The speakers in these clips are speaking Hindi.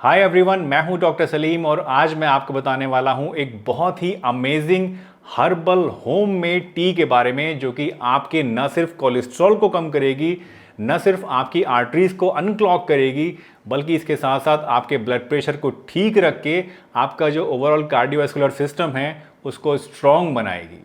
हाय एवरीवन, मैं हूं डॉक्टर सलीम और आज मैं आपको बताने वाला हूं एक बहुत ही अमेजिंग हर्बल होममेड टी के बारे में जो कि आपके न सिर्फ कोलेस्ट्रॉल को कम करेगी, न सिर्फ आपकी आर्टरीज को अनक्लॉग करेगी, बल्कि इसके साथ साथ आपके ब्लड प्रेशर को ठीक रख के आपका जो ओवरऑल कार्डियोवैस्कुलर सिस्टम है उसको स्ट्रॉन्ग बनाएगी।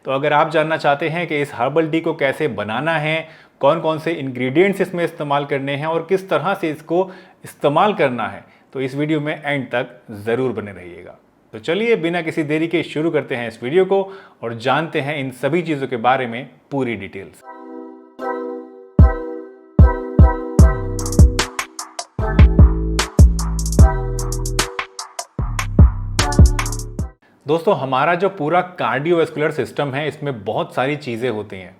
तो अगर आप जानना चाहते हैं कि इस हर्बल टी को कैसे बनाना है, कौन कौन से इंग्रेडिएंट्स इसमें इस्तेमाल करने हैं और किस तरह से इसको इस्तेमाल करना है, तो इस वीडियो में एंड तक ज़रूर बने रहिएगा। तो चलिए बिना किसी देरी के शुरू करते हैं इस वीडियो को और जानते हैं इन सभी चीज़ों के बारे में पूरी डिटेल्स। दोस्तों, हमारा जो पूरा कार्डियोवैस्कुलर सिस्टम है इसमें बहुत सारी चीज़ें होती हैं।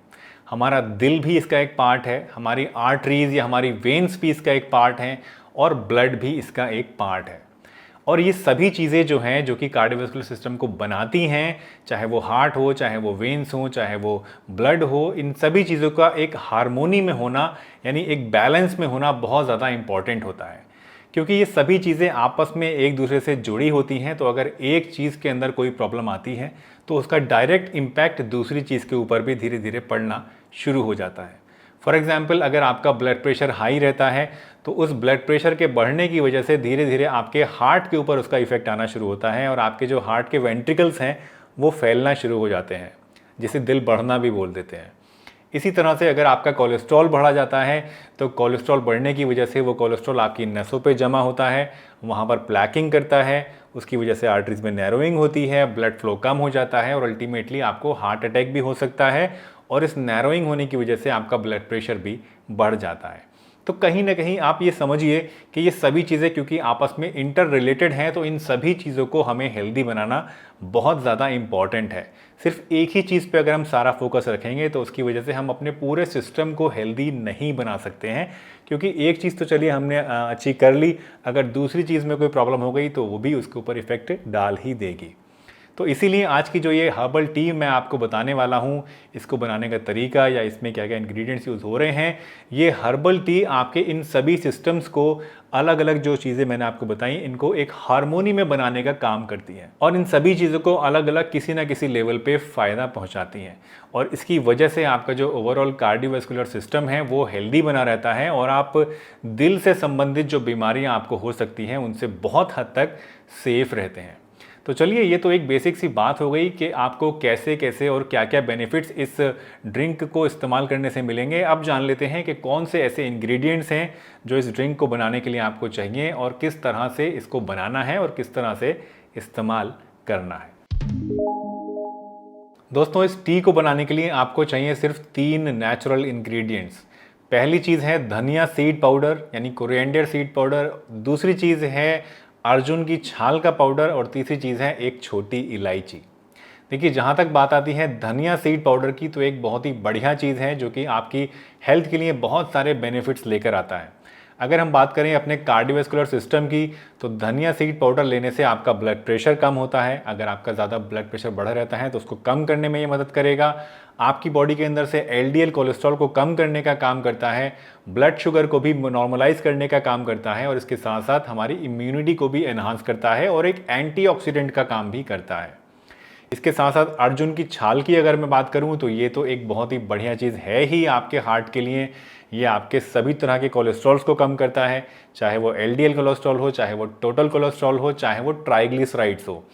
हमारा दिल भी इसका एक पार्ट है, हमारी आर्टरीज या हमारी वेन्स भी इसका एक पार्ट हैं और ब्लड भी इसका एक पार्ट है। और ये सभी चीज़ें जो हैं जो कि कार्डियोवैस्कुलर सिस्टम को बनाती हैं, चाहे वो हार्ट हो, चाहे वो वेन्स हो, चाहे वो ब्लड हो, इन सभी चीज़ों का एक हार्मोनी में होना यानी एक बैलेंस में होना बहुत ज़्यादा इम्पॉर्टेंट होता है। क्योंकि ये सभी चीज़ें आपस में एक दूसरे से जुड़ी होती हैं, तो अगर एक चीज़ के अंदर कोई प्रॉब्लम आती है तो उसका डायरेक्ट इम्पैक्ट दूसरी चीज़ के ऊपर भी धीरे धीरे पड़ना शुरू हो जाता है। फॉर एग्जाम्पल, अगर आपका ब्लड प्रेशर हाई रहता है तो उस ब्लड प्रेशर के बढ़ने की वजह से धीरे धीरे आपके हार्ट के ऊपर उसका इफेक्ट आना शुरू होता है और आपके जो हार्ट के वेंट्रिकल्स हैं वो फैलना शुरू हो जाते हैं, जिसे दिल बढ़ना भी बोल देते हैं। इसी तरह से अगर आपका कोलेस्ट्रॉल बढ़ा जाता है तो कोलेस्ट्रॉल बढ़ने की वजह से वो कोलेस्ट्रॉल आपकी नसों पे जमा होता है, वहाँ पर प्लैकिंग करता है, उसकी वजह से आर्टरीज में नैरोइंग होती है, ब्लड फ्लो कम हो जाता है और अल्टीमेटली आपको हार्ट अटैक भी हो सकता है और इस नैरोइंग होने की वजह से आपका ब्लड प्रेशर भी बढ़ जाता है। तो कहीं ना कहीं आप ये समझिए कि ये सभी चीज़ें क्योंकि आपस में इंटर रिलेटेड हैं, तो इन सभी चीज़ों को हमें हेल्दी बनाना बहुत ज़्यादा इम्पॉर्टेंट है। सिर्फ एक ही चीज़ पे अगर हम सारा फोकस रखेंगे तो उसकी वजह से हम अपने पूरे सिस्टम को हेल्दी नहीं बना सकते हैं, क्योंकि एक चीज़ तो चलिए हमने अचीव कर ली, अगर दूसरी चीज़ में कोई प्रॉब्लम हो गई तो वो भी उसके ऊपर इफेक्ट डाल ही देगी। तो इसीलिए आज की जो ये हर्बल टी मैं आपको बताने वाला हूँ, इसको बनाने का तरीका या इसमें क्या क्या इंग्रेडिएंट्स यूज़ हो रहे हैं, ये हर्बल टी आपके इन सभी सिस्टम्स को अलग अलग जो चीज़ें मैंने आपको बताई इनको एक हार्मोनी में बनाने का काम करती हैं और इन सभी चीज़ों को अलग अलग किसी ना किसी लेवल पे फ़ायदा पहुंचाती हैं और इसकी वजह से आपका जो ओवरऑल कार्डियोवैस्कुलर सिस्टम है वो हेल्दी बना रहता है और आप दिल से संबंधित जो बीमारियाँ आपको हो सकती हैं उनसे बहुत हद तक सेफ रहते हैं। तो चलिए, ये तो एक बेसिक सी बात हो गई कि आपको कैसे कैसे और क्या क्या बेनिफिट्स इस ड्रिंक को इस्तेमाल करने से मिलेंगे। अब जान लेते हैं कि कौन से ऐसे इंग्रेडिएंट्स हैं जो इस ड्रिंक को बनाने के लिए आपको चाहिए और किस तरह से इसको बनाना है और किस तरह से इस्तेमाल करना है। दोस्तों, इस टी को बनाने के लिए आपको चाहिए सिर्फ 3 नेचुरल इंग्रेडिएंट्स। पहली चीज़ है धनिया सीड पाउडर यानी कोरिएंडर सीड पाउडर, दूसरी चीज़ है अर्जुन की छाल का पाउडर और तीसरी चीज़ है एक छोटी इलायची। देखिए, जहाँ तक बात आती है धनिया सीड पाउडर की, तो एक बहुत ही बढ़िया चीज़ है जो कि आपकी हेल्थ के लिए बहुत सारे बेनिफिट्स लेकर आता है। अगर हम बात करें अपने कार्डियोवैस्कुलर सिस्टम की, तो धनिया सीड पाउडर लेने से आपका ब्लड प्रेशर कम होता है। अगर आपका ज़्यादा ब्लड प्रेशर बढ़ा रहता है तो उसको कम करने में ये मदद करेगा। आपकी बॉडी के अंदर से एलडीएल कोलेस्ट्रॉल को कम करने का काम करता है, ब्लड शुगर को भी नॉर्मलाइज करने का काम करता है और इसके साथ साथ हमारी इम्यूनिटी को भी एनहांस करता है और एक एंटीऑक्सीडेंट का काम भी करता है। इसके साथ साथ अर्जुन की छाल की अगर मैं बात करूं तो ये तो एक बहुत ही बढ़िया चीज़ है ही आपके हार्ट के लिए। ये आपके सभी तरह के कोलेस्ट्रॉल्स को कम करता है, चाहे वो एलडीएल कोलेस्ट्रॉल हो, चाहे वो टोटल कोलेस्ट्रॉल हो, चाहे वो ट्राइग्लिसराइड्स हो।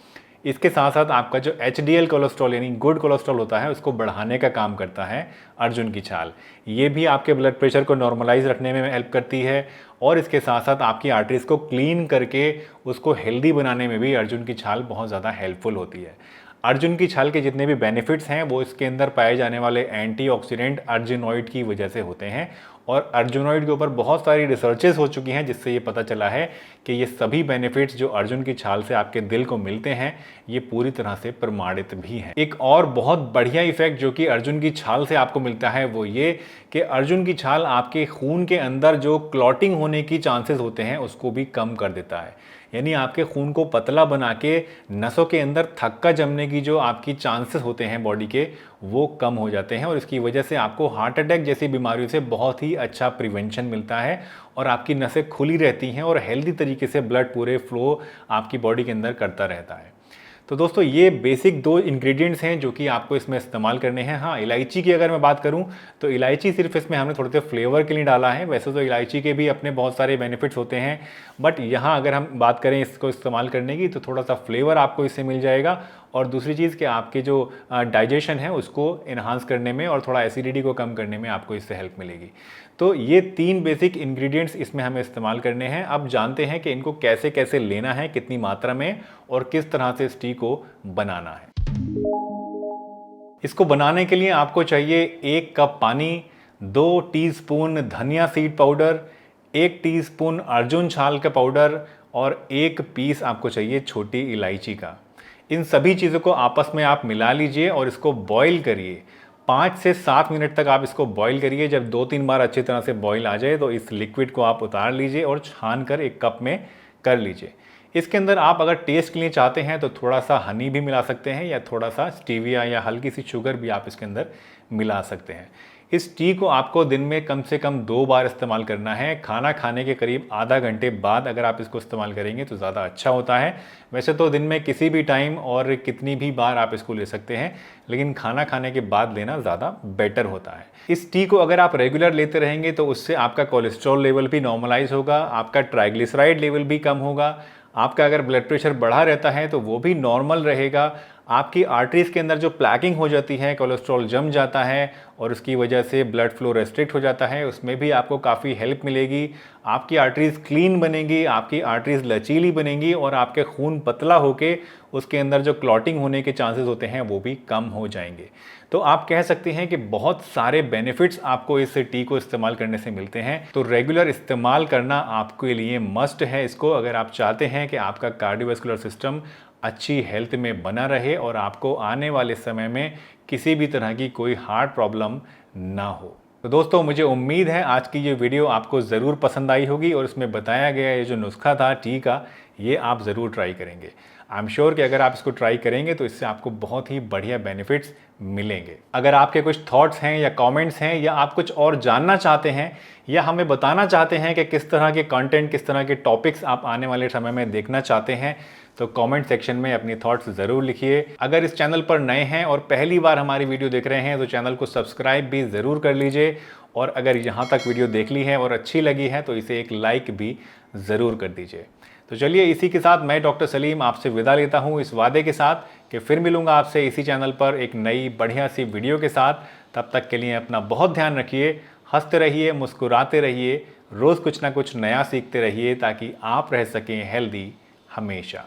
इसके साथ साथ आपका जो एचडीएल कोलेस्ट्रॉल यानी गुड कोलेस्ट्रॉल होता है उसको बढ़ाने का काम करता है अर्जुन की छाल। ये भी आपके ब्लड प्रेशर को नॉर्मलाइज रखने में हेल्प करती है और इसके साथ साथ आपकी आर्टरीज को क्लीन करके उसको हेल्दी बनाने में भी अर्जुन की छाल बहुत ज़्यादा हेल्पफुल होती है। अर्जुन की छाल के जितने भी बेनिफिट्स हैं वो इसके अंदर पाए जाने वाले एंटीऑक्सीडेंट अर्जुनोइड की वजह से होते हैं और अर्जुनोइड के ऊपर बहुत सारी रिसर्चेस हो चुकी हैं जिससे ये पता चला है कि ये सभी बेनिफिट्स जो अर्जुन की छाल से आपके दिल को मिलते हैं ये पूरी तरह से प्रमाणित भी हैं। एक और बहुत बढ़िया इफेक्ट जो कि अर्जुन की छाल से आपको मिलता है वो ये कि अर्जुन की छाल आपके खून के अंदर जो क्लॉटिंग होने की चांसेस होते हैं उसको भी कम कर देता है। यानी आपके खून को पतला बना के नसों के अंदर थक्का जमने की जो आपकी चांसेस होते हैं बॉडी के वो कम हो जाते हैं और इसकी वजह से आपको हार्ट अटैक जैसी बीमारियों से बहुत ही ही अच्छा प्रिवेंशन मिलता है और आपकी नसें खुली रहती हैं और हेल्दी तरीके से ब्लड पूरे फ्लो आपकी बॉडी के अंदर करता रहता है। तो दोस्तों ये बेसिक 2 इंग्रेडिएंट्स हैं जो कि आपको इसमें इस्तेमाल करने हैं। हाँ, इलायची की अगर मैं बात करूं तो इलायची सिर्फ इसमें हमने थोड़े से फ्लेवर के लिए डाला है। वैसे तो इलायची के भी अपने बहुत सारे बेनिफिट्स होते हैं, बट यहाँ अगर हम बात करें इसको इस्तेमाल करने की तो थोड़ा सा फ्लेवर आपको इससे मिल जाएगा और दूसरी चीज़ कि आपके जो डाइजेशन है उसको इन्हांस करने में और थोड़ा एसिडिटी को कम करने में आपको इससे हेल्प मिलेगी। तो ये 3 बेसिक इंग्रेडिएंट्स इसमें हमें इस्तेमाल करने हैं। अब जानते हैं कि इनको कैसे कैसे लेना है, कितनी मात्रा में और किस तरह से इस टी को बनाना है। इसको बनाने के लिए आपको चाहिए 1 कप पानी, 2 टीस्पून धनिया सीड पाउडर, 1 टीस्पून अर्जुन छाल का पाउडर और 1 पीस आपको चाहिए छोटी इलायची का। इन सभी चीज़ों को आपस में आप मिला लीजिए और इसको बॉईल करिए। 5 से 7 मिनट तक आप इसको बॉईल करिए। जब 2-3 बार अच्छी तरह से बॉईल आ जाए तो इस लिक्विड को आप उतार लीजिए और छान कर 1 कप में कर लीजिए। इसके अंदर आप अगर टेस्ट के लिए चाहते हैं तो थोड़ा सा हनी भी मिला सकते हैं या थोड़ा सा स्टीविया या हल्की सी शुगर भी आप इसके अंदर मिला सकते हैं। इस टी को आपको दिन में कम से कम 2 बार इस्तेमाल करना है। खाना खाने के करीब आधा घंटे बाद अगर आप इसको इस्तेमाल करेंगे तो ज़्यादा अच्छा होता है। वैसे तो दिन में किसी भी टाइम और कितनी भी बार आप इसको ले सकते हैं, लेकिन खाना खाने के बाद लेना ज़्यादा बेटर होता है। इस टी को अगर आप रेगुलर लेते रहेंगे तो उससे आपका कोलेस्ट्रॉल लेवल भी नॉर्मलाइज होगा, आपका ट्राइग्लिसराइड लेवल भी कम होगा, आपका अगर ब्लड प्रेशर बढ़ा रहता है तो वो भी नॉर्मल रहेगा। आपकी आर्टरीज के अंदर जो प्लैकिंग हो जाती है, कोलेस्ट्रॉल जम जाता है और उसकी वजह से ब्लड फ्लो रेस्ट्रिक्ट हो जाता है, उसमें भी आपको काफ़ी हेल्प मिलेगी। आपकी आर्टरीज क्लीन बनेंगी, आपकी आर्टरीज लचीली बनेंगी और आपके खून पतला होके उसके अंदर जो क्लॉटिंग होने के चांसेस होते हैं वो भी कम हो जाएंगे। तो आप कह सकते हैं कि बहुत सारे बेनिफिट्स आपको इस टी को इस्तेमाल करने से मिलते हैं। तो रेगुलर इस्तेमाल करना आपके लिए मस्ट है इसको, अगर आप चाहते हैं कि आपका कार्डियोवैस्कुलर सिस्टम अच्छी हेल्थ में बना रहे और आपको आने वाले समय में किसी भी तरह की कोई हार्ट प्रॉब्लम ना हो। तो दोस्तों मुझे उम्मीद है आज की ये वीडियो आपको ज़रूर पसंद आई होगी और इसमें बताया गया ये जो नुस्खा था टी का, ये आप ज़रूर ट्राई करेंगे। आई एम श्योर कि अगर आप इसको ट्राई करेंगे तो इससे आपको बहुत ही बढ़िया बेनिफिट्स मिलेंगे। अगर आपके कुछ थॉट्स हैं या कमेंट्स हैं या आप कुछ और जानना चाहते हैं या हमें बताना चाहते हैं कि किस तरह के कंटेंट, किस तरह के टॉपिक्स आप आने वाले समय में देखना चाहते हैं, तो कमेंट सेक्शन में अपनी थॉट्स ज़रूर लिखिए। अगर इस चैनल पर नए हैं और पहली बार हमारी वीडियो देख रहे हैं तो चैनल को सब्सक्राइब भी ज़रूर कर लीजिए और अगर यहाँ तक वीडियो देख ली है और अच्छी लगी है तो इसे एक लाइक भी ज़रूर कर दीजिए। तो चलिए इसी के साथ मैं डॉक्टर सलीम आपसे विदा लेता हूँ इस वादे के साथ कि फिर मिलूंगा आपसे इसी चैनल पर एक नई बढ़िया सी वीडियो के साथ। तब तक के लिए अपना बहुत ध्यान रखिए, हंसते रहिए, मुस्कुराते रहिए, रोज़ कुछ ना कुछ नया सीखते रहिए ताकि आप रह सकें हेल्दी हमेशा।